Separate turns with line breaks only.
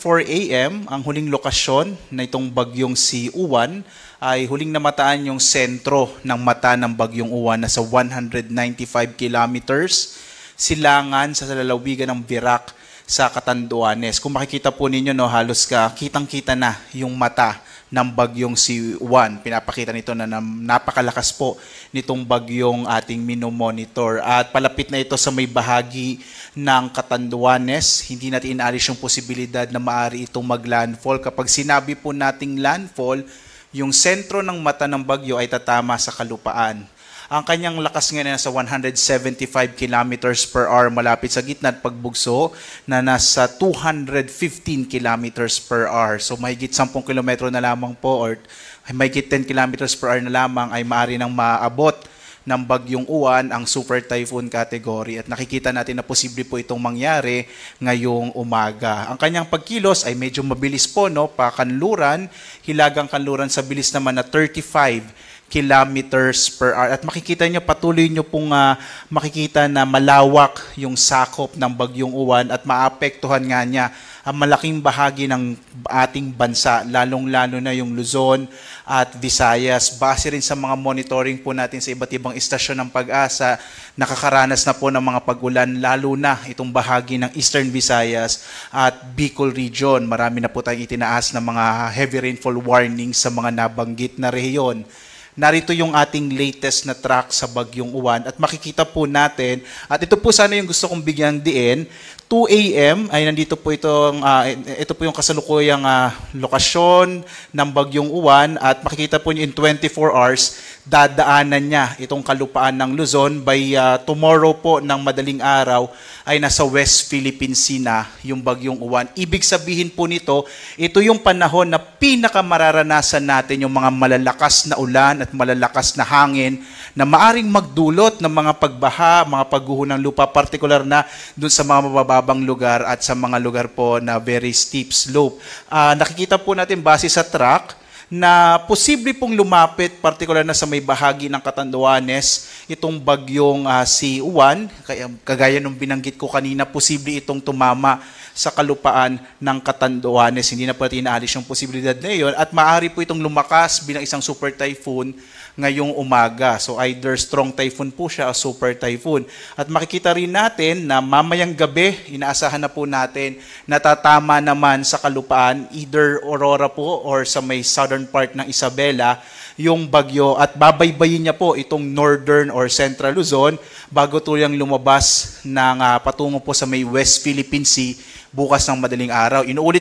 4 a.m., ang huling lokasyon na itong bagyong si Uwan ay huling namataan yung sentro ng mata ng bagyong Uwan na sa 195 kilometers silangan sa lalawigan ng Virac sa Catanduanes. Kung makikita po ninyo, no, halos kitang-kita na yung mata ng bagyong si Uwan. Pinapakita nito na napakalakas po nitong bagyong ating minomonitor. At palapit na ito sa may bahagi ng Catanduanes. Hindi natin inaalis yung posibilidad na maaari itong mag-landfall. Kapag sinabi po nating landfall, yung sentro ng mata ng bagyo ay tatama sa kalupaan. Ang kanyang lakas ngayon ay nasa 175 kilometers per hour malapit sa gitna at pagbugso na nasa 215 kilometers per hour. So mahigit 10 kilometro na lamang po or mahigit 10 kilometers per hour na lamang ay maaari nang maabot ng bagyong Uwan ang super typhoon category at nakikita natin na posible po itong mangyari ngayong umaga. Ang kanyang pagkilos ay medyo mabilis po, no? Pakanluran, hilagang kanluran sa bilis naman na 35 kilometers per hour. At makikita nyo, patuloy nyo pong makikita na malawak yung sakop ng bagyong Uwan at maapektuhan nga niya ang malaking bahagi ng ating bansa, lalong-lalo na yung Luzon at Visayas. Base rin sa mga monitoring po natin sa iba't ibang istasyon ng Pag-asa, nakakaranas na po ng mga pag-ulan, lalo na itong bahagi ng Eastern Visayas at Bicol Region. Marami na po tayong itinaas na mga heavy rainfall warning sa mga nabanggit na rehiyon. Narito yung ating latest na track sa bagyong Uwan at makikita po natin, at ito po sana yung gusto kong bigyan diin, 2 a.m. ay nandito po ito po yung kasalukuyang lokasyon ng bagyong Uwan at makikita po nyo in 24 hours, dadaanan niya itong kalupaan ng Luzon. By tomorrow po ng madaling araw ay nasa West Philippine Sea na yung bagyong Uwan. Ibig sabihin po nito, ito yung panahon na pinakamararanasan natin yung mga malalakas na ulan at malalakas na hangin na maaring magdulot ng mga pagbaha, mga pagguho ng lupa, partikular na dun sa mga mabababang lugar at sa mga lugar po na very steep slope. Nakikita po natin base sa track na posible pong lumapit, partikular na sa may bahagi ng Catanduanes, itong bagyong si Uwan. Kagaya nung binanggit ko kanina, posible itong tumama sa kalupaan ng Catanduanes. Hindi na po natin inaalis yung posibilidad na yun. At maaari po itong lumakas bilang isang super typhoon ngayong umaga. So either strong typhoon po siya o super typhoon. At makikita rin natin na mamayang gabi, inaasahan na po natin, natatama naman sa kalupaan, either Aurora po or sa may southern part ng Isabela, yung bagyo at babaybayin niya po itong northern or central Luzon bago tuluyang lumabas ng patungo po sa may West Philippine Sea bukas ng madaling araw. Inuulit